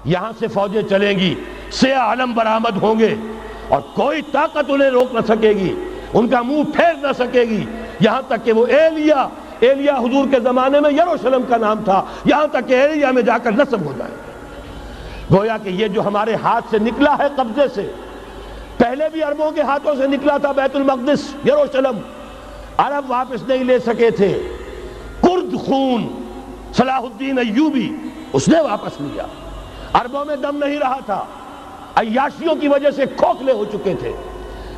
یہاں سے فوجیں چلیں گی، سیاہ علم برآمد ہوں گے اور کوئی طاقت انہیں روک نہ سکے گی، ان کا منہ پھیر نہ سکے گی، یہاں تک کہ وہ ایلیا حضور کے زمانے میں یروشلم کا نام تھا، یہاں تک کہ ایلیا میں جا کر نصب ہو جائے. گویا کہ یہ جو ہمارے ہاتھ سے نکلا ہے قبضے سے، پہلے بھی عربوں کے ہاتھوں سے نکلا تھا بیت المقدس، یروشلم، عرب واپس نہیں لے سکے تھے. کرد خون صلاح الدین ایوبی اس نے واپس لیا. عربوں میں دم نہیں رہا تھا، عیاشیوں کی وجہ سے کھوکھلے ہو چکے تھے.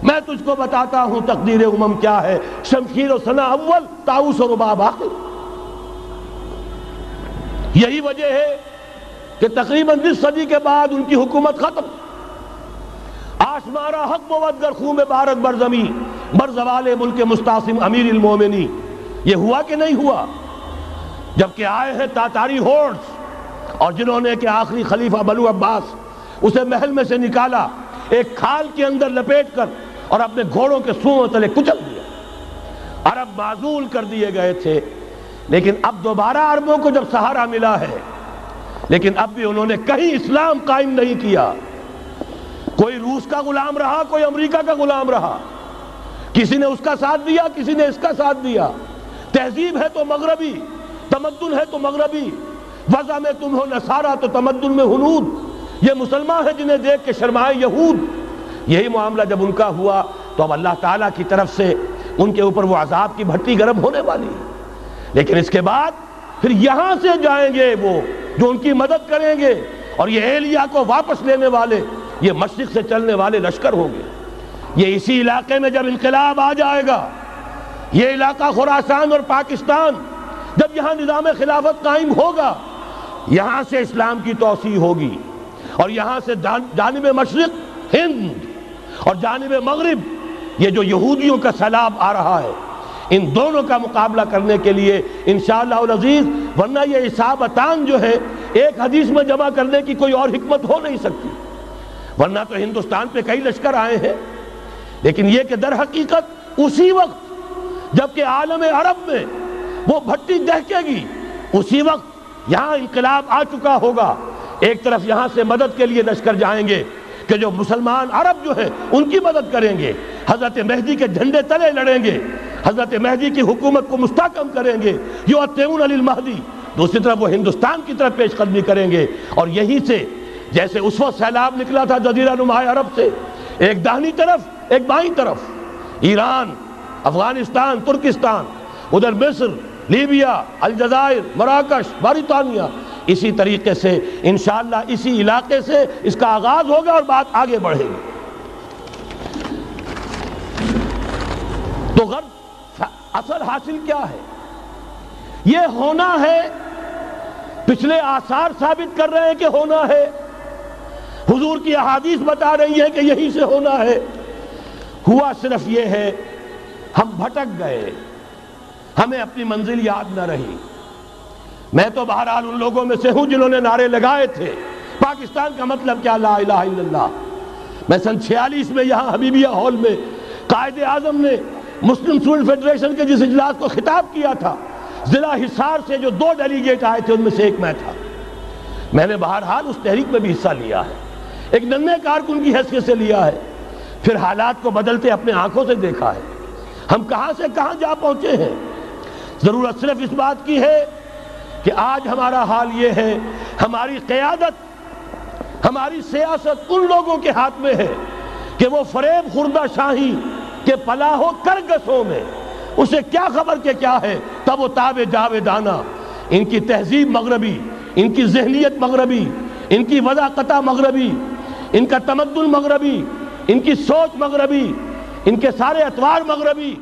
میں تجھ کو بتاتا ہوں تقدیر امم کیا ہے، شمشیر و ثنا اول، طاؤس و رباب آخر. یہی وجہ ہے کہ تقریباً 20 صدی کے بعد ان کی حکومت ختم. آشمارا حق بود گر خون بارد بر زمین بر زوال ملک مستعصم امیر المومنی. یہ ہوا کہ نہیں ہوا؟ جبکہ آئے ہیں تاتاری ہورڈز، اور جنہوں نے کہ آخری خلیفہ بنو عباس اسے محل میں سے نکالا، ایک کھال کے اندر لپیٹ کر اور اپنے گھوڑوں کے سوؤں تلے کچل دیا. عرب معزول کر دیے گئے تھے، لیکن اب دوبارہ عربوں کو جب سہارا ملا ہے، لیکن اب بھی انہوں نے کہیں اسلام قائم نہیں کیا. کوئی روس کا غلام رہا، کوئی امریکہ کا غلام رہا، کسی نے اس کا ساتھ دیا، کسی نے اس کا ساتھ دیا. تہذیب ہے تو مغربی، تمدن ہے تو مغربی، وضع میں تم ہو نصارہ تو تمدن میں ہنود. یہ مسلمان ہیں جنہیں دیکھ کے شرمائے یہود. یہی معاملہ جب ان کا ہوا تو اب اللہ تعالیٰ کی طرف سے ان کے اوپر وہ عذاب کی بھٹی گرم ہونے والی ہے. لیکن اس کے بعد پھر یہاں سے جائیں گے وہ جو ان کی مدد کریں گے، اور یہ ایلیا کو واپس لینے والے یہ مشرق سے چلنے والے لشکر ہوں گے. یہ اسی علاقے میں جب انقلاب آ جائے گا، یہ علاقہ خراسان اور پاکستان، جب یہاں نظام خلافت قائم ہوگا، یہاں سے اسلام کی توسیع ہوگی، اور یہاں سے جانب مشرق ہند اور جانب مغرب یہ جو یہودیوں کا سیلاب آ رہا ہے، ان دونوں کا مقابلہ کرنے کے لیے انشاءاللہ العزیز، ورنہ یہ اصابتان جو ہے ایک حدیث میں جمع کرنے کی کوئی اور حکمت ہو نہیں سکتی. ورنہ تو ہندوستان پہ کئی لشکر آئے ہیں، لیکن یہ کہ در حقیقت اسی وقت جبکہ عالم عرب میں وہ بھٹی دہکے گی، اسی وقت یہاں انقلاب آ چکا ہوگا. ایک طرف یہاں سے مدد کے لیے لشکر جائیں گے کہ جو مسلمان عرب جو ہیں ان کی مدد کریں گے، حضرت مہدی کے جھنڈے تلے لڑیں گے، حضرت مہدی کی حکومت کو مستحکم کریں گے، یؤتون للمہدی. دوسری طرف وہ ہندوستان کی طرف پیش قدمی کریں گے، اور یہیں سے جیسے اس وقت سیلاب نکلا تھا جزیرہ نما عرب سے، ایک داہنی طرف ایک بائیں طرف، ایران، افغانستان، ترکستان، ادھر مصر، لیبیا، الجزائر، مراکش، موریطانیہ، اسی طریقے سے انشاءاللہ اسی علاقے سے اس کا آغاز ہوگا اور بات آگے بڑھے گی. تو غرض اصل حاصل کیا ہے؟ یہ ہونا ہے، پچھلے آثار ثابت کر رہے ہیں کہ ہونا ہے، حضور کی احادیث بتا رہی ہے کہ یہی سے ہونا ہے. ہوا صرف یہ ہے ہم بھٹک گئے، ہمیں اپنی منزل یاد نہ رہی. میں تو بہرحال ان لوگوں میں سے ہوں جنہوں نے نعرے لگائے تھے پاکستان کا مطلب کیا، لا الہ الا اللہ. میں سن 46 میں یہاں حبیبیہ ہال میں قائد اعظم نے مسلم اسٹوڈنٹ فیڈریشن کے جس اجلاس کو خطاب کیا تھا، ضلع حصار سے جو 2 ڈیلیگیٹ آئے تھے ان میں سے ایک میں تھا. میں نے بہرحال اس تحریک میں بھی حصہ لیا ہے، ایک ننھے کارکن کی حیثیت سے لیا ہے، پھر حالات کو بدلتے اپنے آنکھوں سے دیکھا ہے. ہم کہاں سے کہاں جا پہنچے ہیں. ضرورت صرف اس بات کی ہے کہ آج ہمارا حال یہ ہے، ہماری قیادت، ہماری سیاست ان لوگوں کے ہاتھ میں ہے کہ وہ فریب خوردہ شاہی کے پلاح و کرگسوں میں اسے کیا خبر کہ کیا ہے، تب وہ تاب جاویدانہ. ان کی تہذیب مغربی، ان کی ذہنیت مغربی، ان کی وضاقتہ مغربی، ان کا تمدن مغربی، ان کی سوچ مغربی، ان کے سارے اطوار مغربی.